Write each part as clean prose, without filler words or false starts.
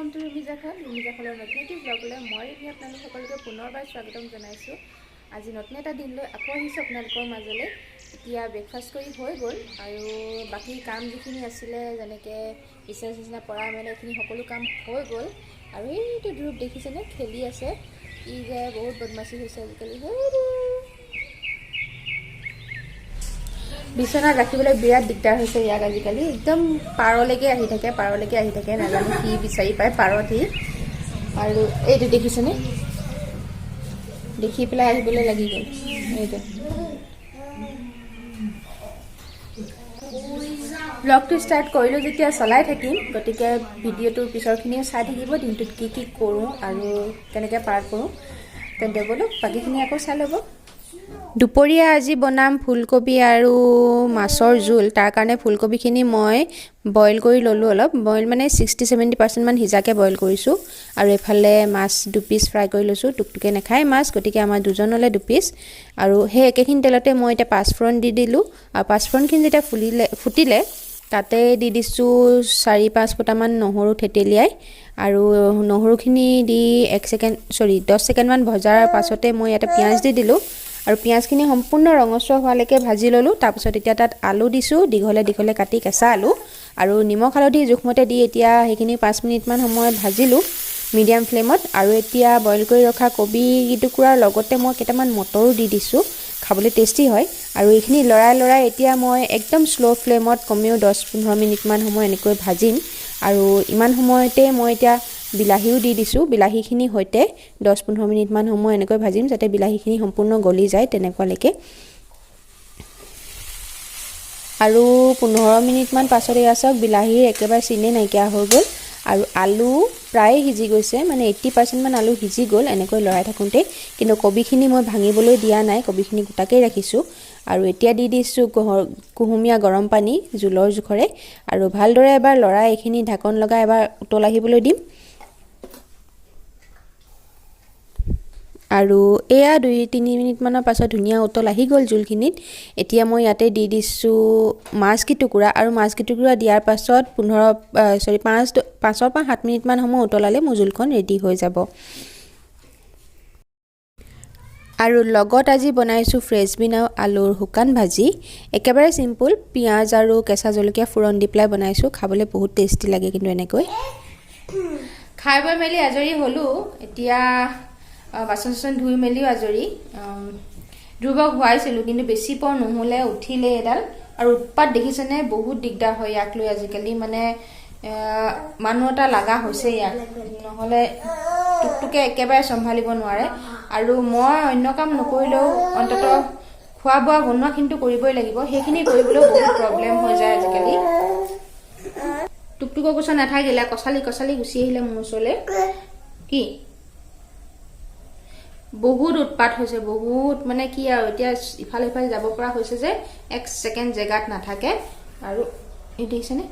Welcome to रुमिजाखলৰ নতুন এটি ব্লগলৈ মই আপোনালোক সকলোকে পুনৰবাৰ স্বাগতম জনাইছোঁ। আজি নতুন এটা দিন লৈ আকৌ আহিছোঁ আপোনালোকৰ মাজলৈ। এতিয়া ব্ৰেকফাষ্ট কৰি হৈ গ'ল আৰু বাকী কাম যিখিনি আছিলে যেনেকৈ বিচনা পৰা মেলা এইখিনি সকলো কাম হৈ গ'ল। আৰু এইটো ধ্ৰুৱ দেখিছেনে খেলি আছে, ই যে বহুত বদমাচি হৈছে আজিকালি। বিচনাত ৰাখিবলৈ বিৰাট দিগদাৰ হৈছে ইয়াক আজিকালি। একদম পাৰলৈকে আহি থাকে নাজানো কি বিচাৰি পায় পাৰত সি। আৰু এইটো দেখিছেনে, দেখি পেলাই আহিবলৈ লাগি গ'ল। এইটো ব্লগটো ষ্টাৰ্ট কৰিলোঁ যেতিয়া চলাই থাকিম, গতিকে ভিডিঅ'টোৰ পিছৰখিনিও চাই থাকিব, দিনটোত কি কি কৰোঁ আৰু কেনেকৈ পাৰ কৰোঁ। তেন্তে বোলো বাকীখিনি আকৌ চাই ল'ব। দুপৰীয়া আজি বনাম ফুলকবি আৰু মাছৰ জোল। তাৰ কাৰণে ফুলকবিখিনি মই বইল কৰি ল'লোঁ, অলপ বইল মানে 60-70% মান সিজাকৈ বইল কৰিছোঁ। আৰু এইফালে মাছ 2 পিচ ফ্ৰাই কৰি লৈছোঁ। টুকটুকে নাখায় মাছ, গতিকে আমাৰ দুজনলৈ 2 পিচ। আৰু সেই একেখিনি তেলতে মই এতিয়া পাঁচফোৰণ দি দিলোঁ। আৰু পাঁচফোৰণখিনি যেতিয়া ফুটিলে তাতে দি দিছোঁ 4-5 ফুটামান নহৰু থেতেলিয়াই। আৰু নহৰুখিনি দি 10 ছেকেণ্ডমান ভজাৰ পাছতে মই ইয়াতে পিঁয়াজ দি দিলোঁ। আৰু পিঁয়াজখিনি সম্পূৰ্ণ ৰঙচুৱা হোৱালৈকে ভাজি ল'লোঁ। তাৰপিছত এতিয়া তাত আলু দিছোঁ, দীঘলে কাটি কেঁচা আলু, আৰু নিমখ হালধি জোখমতে দি এতিয়া সেইখিনি 5 মিনিটমান সময় ভাজিলোঁ মিডিয়াম ফ্লেমত। আৰু এতিয়া বইল কৰি ৰখা কবি টুকুৰাৰ লগতে মই কেইটামান মটৰো দি দিছোঁ, খাবলৈ টেষ্টি হয়। আৰু এইখিনি লৰাই এতিয়া মই একদম শ্ল' ফ্লেমত কমেও 10-15 মিনিটমান সময় এনেকৈ ভাজিম। আৰু ইমান সময়তে মই এতিয়া বিলাহীও দি দিছোঁ। বিলাহীখিনিৰ সৈতে 10-15 মিনিটমান সময় এনেকৈ ভাজিম, যাতে বিলাহীখিনি সম্পূৰ্ণ গলি যায় তেনেকুৱালৈকে। আৰু 15 মিনিটমান পাছত এয়া চাওক, বিলাহীৰ একেবাৰে চিনে নাইকিয়া হৈ গ'ল আৰু আলু প্ৰায় সিজি গৈছে, মানে 80% মান আলু সিজি গ'ল এনেকৈ লৰাই থাকোঁতে। কিন্তু কবিখিনি মই ভাঙিবলৈ দিয়া নাই, কবিখিনি গোটাকেই ৰাখিছোঁ। আৰু এতিয়া দি দিছোঁ কুহুমীয়া গৰম পানী জোলৰ জোখৰে, আৰু ভালদৰে এবাৰ লৰাই এইখিনি ঢাকন লগাই এবাৰ উতল আহিবলৈ দিম। আৰু এয়া 2-3 মিনিটমানৰ পাছত ধুনীয়া উতল আহি গ'ল জোলখিনিত। এতিয়া মই ইয়াতে দি দিছোঁ মাছকেইটুকুৰা, আৰু মাছকেইটুকুৰা দিয়াৰ পাছত 5-7 মিনিটমান সময় উতলালে মোৰ জোলখন ৰেডি হৈ যাব। আৰু লগত আজি বনাইছোঁ ফ্ৰেঞ্চবিন আৰু আলুৰ শুকান ভাজি। একেবাৰে চিম্পুল, পিঁয়াজ আৰু কেঁচা জলকীয়া ফোৰণ দি পেলাই বনাইছোঁ। খাবলৈ বহুত টেষ্টি লাগে কিন্তু এনেকৈ। খাই বৈ মেলি আজৰি হ'লোঁ। এতিয়া বাচন চাচন ধুই মেলিও আজৰি। ধ্ৰুৱক শুৱাইছিলোঁ, কিন্তু বেছি পৰ নহ'লে, উঠিলে এডাল। আৰু উৎপাত দেখিছেনে, বহুত দিগদাৰ হয় ইয়াক লৈ আজিকালি। মানে মানুহ এটা লগা হৈছে ইয়াক, নহ'লে টুকটুকে একেবাৰে চম্ভালিব নোৱাৰে। আৰু মই অন্য কাম নকৰিলেও অন্ততঃ খোৱা বোৱা বনোৱাখিনিতো কৰিবই লাগিব, সেইখিনি কৰিবলৈও বহুত প্ৰব্লেম হৈ যায় আজিকালি। টুকটুকৰ কোচত নাথাকিলে কচালি গুচি আহিলে মোৰ ওচৰলৈ। কি বহুত উৎপাত হৈছে, বহুত মানে কি আৰু, এতিয়া ইফালে সিফালে যাব পৰা হৈছে যে 1 ছেকেণ্ড জেগাত নাথাকে। আৰু এই দেখিছেনে,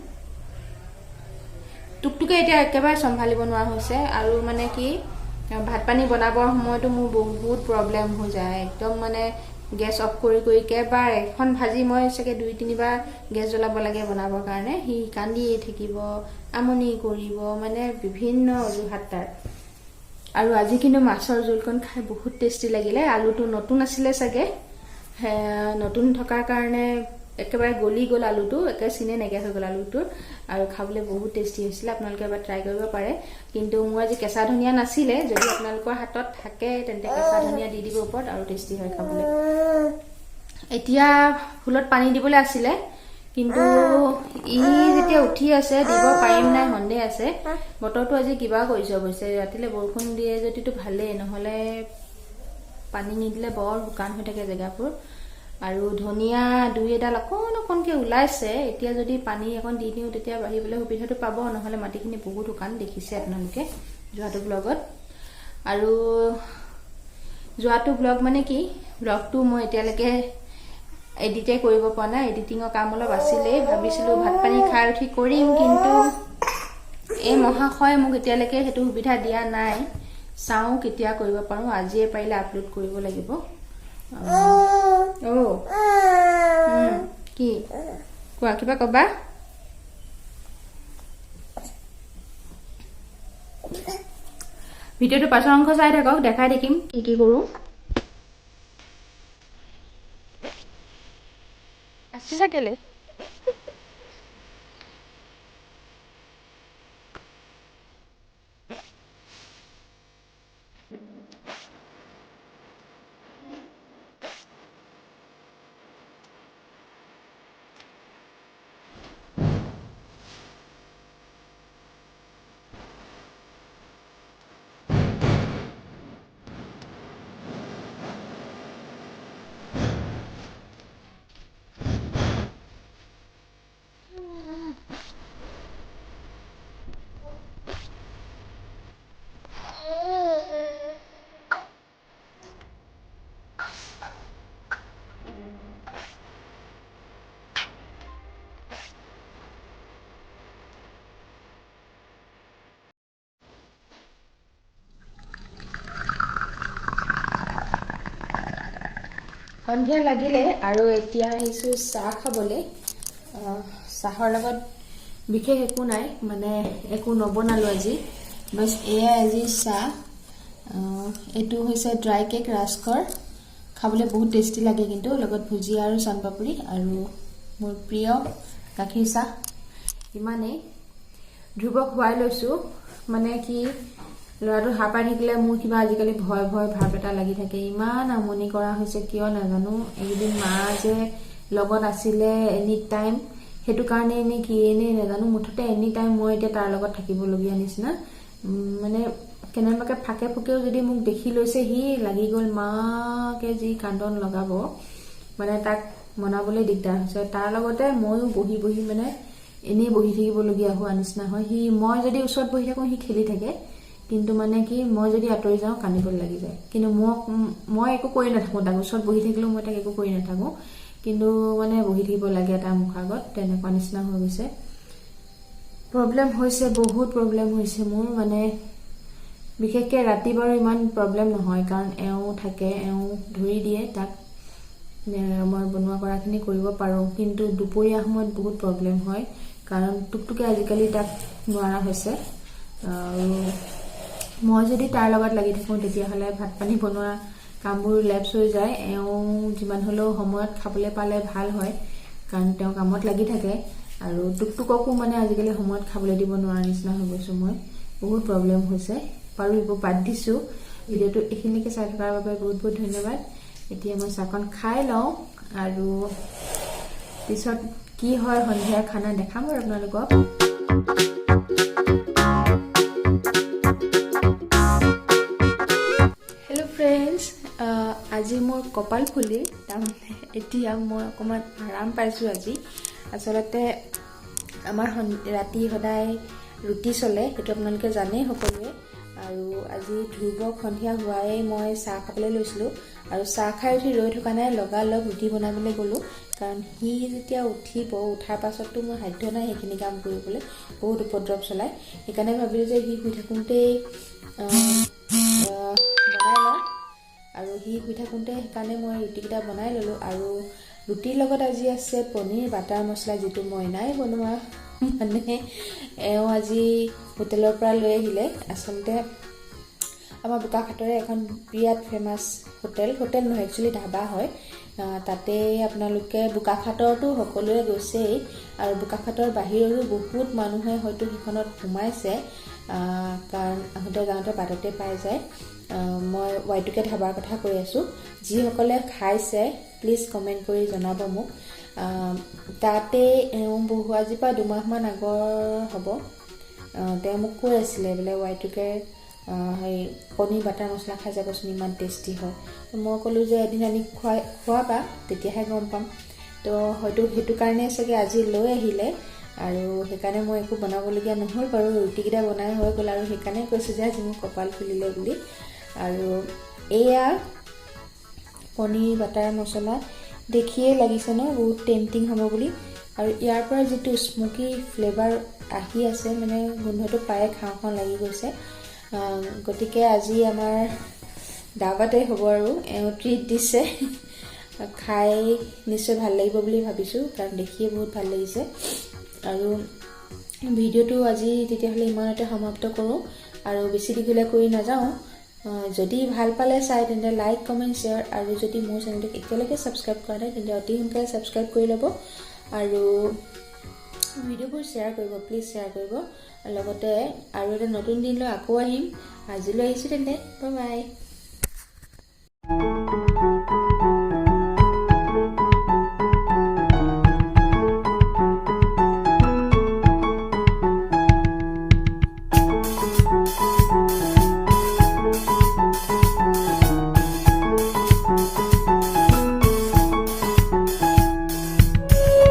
টুকটুকে এতিয়া একেবাৰে চম্ভালিব নোৱাৰা হৈছে। আৰু মানে কি, ভাত পানী বনাবৰ সময়তো মোৰ বহুত প্ৰব্লেম হৈ যায় একদম। মানে গেছ অফ কৰি একেবাৰে এখন ভাজি মই চাগে 2-3 বাৰ গেছ জ্বলাব লাগে বনাবৰ কাৰণে। সি কান্দিয়ে থাকিব, আমনি কৰিব, মানে বিভিন্ন অজুহাত তাৰ। আৰু আজি কিন্তু মাছৰ জোলকণ খাই বহুত টেষ্টি লাগিলে। আলুটো নতুন আছিলে চাগে, নতুন থকাৰ কাৰণে একেবাৰে গলি গ'ল আলুটো, একে চিনে নাইকিয়া হৈ গ'ল আলুটোৰ। আৰু খাবলৈ বহুত টেষ্টি হৈছিলে, আপোনালোকে এবাৰ ট্ৰাই কৰিব পাৰে। কিন্তু মোৰ আজি কেঁচা ধনিয়া নাছিলে, যদি আপোনালোকৰ হাতত থাকে তেন্তে কেঁচা ধনিয়া দি দিব ওপৰত, আৰু টেষ্টি হয় খাবলৈ। এতিয়া ফুলত পানী দিবলৈ আছিলে, কিন্তু ই যেতিয়া উঠি আছে দিব পাৰিম নাই সন্দেহ আছে। বতৰটো আজি কিবা কৰিছে অৱশ্যে, ৰাতিলৈ বৰষুণ দিয়ে যদিতো ভালেই, নহ'লে পানী নিদিলে বৰ শুকান হৈ থাকে জেগাবোৰ। আৰু ধনিয়া 2-এডাল অকণকৈ ওলাইছে, এতিয়া যদি পানী অকণ দি দিওঁ তেতিয়া বাঢ়িবলৈ সুবিধাটো পাব, নহ'লে মাটিখিনি বহুত শুকান দেখিছে আপোনালোকে যোৱাটো ব্লগত। আৰু যোৱাটো ব্লগ মানে কি, ব্লগটো মই এতিয়ালৈকে এডিটে কৰিব পৰা নাই, এডিটিঙৰ কাম অলপ আছিলেই। ভাবিছিলোঁ ভাত পানী খাই উঠি কৰিম, কিন্তু এই মহাশয়ে মোক এতিয়ালৈকে সেইটো সুবিধা দিয়া নাই। চাওঁ কেতিয়া কৰিব পাৰোঁ, আজিয়ে পাৰিলে আপলোড কৰিব লাগিব। কি কোৱা, কিবা ক'বা? ভিডিঅ'টো পাছৰ অংশ চাই থাকক, দেখাই থাকিম কি কৰোঁ। আছে চাগেলে সন্ধিয়া লাগিলে আৰু এতিয়া আহিছোঁ চাহ খাবলৈ। চাহৰ লগত বিশেষ একো নাই, মানে একো নবনালোঁ আজি, বাছ এয়াই আজি চাহ। এইটো হৈছে ড্ৰাই কেক ৰাস্কৰ, খাবলৈ বহুত টেষ্টি লাগে কিন্তু, লগত ভুজিয়া আৰু চানপাপৰি আৰু মোৰ প্ৰিয় গাখীৰ চাহ। ইমানেই। ধ্ৰুৱক খুৱাই লৈছোঁ, মানে কি ল'ৰাটো সাৰ পাই থাকিলে মোৰ কিবা আজিকালি ভয় ভয় ভাৱ এটা লাগি থাকে। ইমান আমনি কৰা হৈছে কিয় নাজানো। এইকেইদিন মা যে লগত আছিলে এনি টাইম, সেইটো কাৰণে এনেই কি এনেই নাজানো, মুঠতে এনি টাইম মই এতিয়া তাৰ লগত থাকিবলগীয়া নিচিনা। মানে কেনেবাকৈ ফাকে ফুকেও যদি মোক দেখি লৈছে, সি লাগি গ'ল মাকে যি কান্দন লগাব, মানে তাক মনাবলৈ দিগদাৰ হৈছে। তাৰ লগতে ময়ো বহি বহি মানে এনেই বহি থাকিবলগীয়া হোৱা নিচিনা হয়। মই যদি ওচৰত বহি থাকোঁ সি খেলি থাকে, কিন্তু মানে কি মই যদি আঁতৰি যাওঁ কান্দিবলৈ লাগি যায়। কিন্তু মই একো কৰি নাথাকোঁ, তাক ওচৰত বহি থাকিলেও মই তাক একো কৰি নাথাকোঁ, কিন্তু মানে বহি থাকিব লাগে তাৰ মুখৰ আগত, তেনেকুৱা নিচিনা হৈ গৈছে। প্ৰব্লেম হৈছে, বহুত প্ৰব্লেম হৈছে মোৰ। মানে বিশেষকৈ ৰাতি বাৰু ইমান প্ৰব্লেম নহয়, কাৰণ এওঁ থাকে, এওঁ ধৰি দিয়ে তাক, মই বনোৱা কৰাখিনি কৰিব পাৰোঁ। কিন্তু দুপৰীয়া সময়ত বহুত প্ৰব্লেম হয়, কাৰণ টুকটুকে আজিকালি তাক নোৱাৰা হৈছে। আৰু মই যদি তাৰ লগত লাগি থাকোঁ তেতিয়াহ'লে ভাত পানী বনোৱা কামবোৰ লেপছ হৈ যায়। এওঁ যিমান হ'লেও সময়ত খাবলৈ পালে ভাল হয়, কাৰণ তেওঁ কামত লাগি থাকে। আৰু টুকটুককো মানে আজিকালি সময়ত খাবলৈ দিব নোৱাৰা নিচিনা হৈ গৈছোঁ মই। বহুত প্ৰব্লেম হৈছে, বাৰু এইবোৰ বাদ দিছোঁ। ভিডিঅ'টো এইখিনিকে চাই থকাৰ বাবে বহুত বহুত ধন্যবাদ। এতিয়া মই চাহকণ খাই লওঁ, আৰু পিছত কি হয় সন্ধিয়া খানা দেখাম আৰু আপোনালোকক। আজি মোৰ কপাল ফুলি, তাৰমানে এতিয়া মই অকণমান আৰাম পাইছোঁ আজি। আচলতে আমাৰ ৰাতি সদায় ৰুটি চলে, সেইটো আপোনালোকে জানেই সকলোৱে। আৰু আজি ধ্ৰুৱক সন্ধিয়া হোৱাই মই চাহ খাবলৈ লৈছিলোঁ, আৰু চাহ খাই উঠি ৰৈ থকা নাই, লগালগ ৰুটি বনাবলৈ গ'লোঁ। কাৰণ সি যেতিয়া উঠিব, উঠাৰ পাছততো মোৰ সাধ্য নাই সেইখিনি কাম কৰিবলৈ, বহুত উপদ্ৰৱ চলায়। সেইকাৰণে ভাবিলোঁ যে সি শুই থাকোঁতেই বনাই লওঁ, আৰু সি শুই থাকোঁতে সেইকাৰণে মই ৰুটিকেইটা বনাই ল'লোঁ। আৰু ৰুটিৰ লগত আজি আছে পনীৰ বাটাৰ মছলা, যিটো মই নাই বনোৱা, মানে এওঁ আজি হোটেলৰ পৰা লৈ আহিলে। আচলতে আমাৰ বোকাখাটৰে এখন বিৰাট ফেমাছ হোটেল নহয়, একচুৱেলি ধাবা হয়। তাতে আপোনালোকে বোকাখাটৰতো সকলোৱে গৈছেই, আৰু বোকাখাটৰ বাহিৰৰো বহুত মানুহে হয়তো সেইখনত সোমাইছে, কাৰণ আহোঁতে যাওঁতে বাটতে পাই যায়। মই Y2K ধাবাৰ কথা কৈ আছোঁ। যিসকলে খাইছে প্লিজ কমেণ্ট কৰি জনাব মোক। তাতে আজিৰ পৰা 2 মাহমান আগৰ হ'ব, তেওঁ মোক কৈ আছিলে বোলে Y2K পনীৰ বাটাৰ মছলা খাই যাবচোন, ইমান টেষ্টি হয়। মই ক'লোঁ যে এদিন আনি খোৱাবা, তেতিয়াহে গম পাম। তো হয়তো সেইটো কাৰণে চাগে আজি লৈ আহিলে, আৰু সেইকাৰণে মই একো বনাবলগীয়া নহ'ল বাৰু, ৰুটিকেইটা বনাই হৈ গ'ল। আৰু সেইকাৰণে কৈছোঁ যে আজি মোৰ কপাল ফুলিলে বুলি। আৰু এয়া পনীৰ বাটাৰ মছলা, দেখিয়ে লাগিছে ন বহুত টেম্পটিং হ'ব বুলি। আৰু ইয়াৰ পৰা যিটো স্মোকি ফ্লেভাৰ আহি আছে, মানে গোন্ধটো পায়ে খাওঁ খাওঁ লাগি গৈছে। গতিকে আজি আমাৰ দাবাতেই হ'ব, আৰু এওঁ ট্ৰিট দিছে। খাই নিশ্চয় ভাল লাগিব বুলি ভাবিছোঁ, কাৰণ দেখিয়ে বহুত ভাল লাগিছে। আৰু ভিডিঅ'টো আজি তেতিয়াহ'লে ইমানতে সমাপ্ত কৰোঁ। আৰু বেছি দীঘলীয়া কৰি নাযাওঁ যদি ভাল পালে চাই তেন্তে লাইক কমেণ্ট শ্বেয়াৰ আৰু যদি মোৰ চেনেলটোক এতিয়ালৈকে ছাবস্ক্ৰাইব কৰা নাই তেন্তে অতি সোনকালে ছাবস্ক্ৰাইব কৰি ল'ব আৰু ভিডিঅ'বোৰ শ্বেয়াৰ কৰিব প্লিজ শ্বেয়াৰ কৰিব লগতে আৰু এটা নতুন দিনলৈ আকৌ আহিম আজিলৈ আহিছোঁ তেন্তে বাই বাই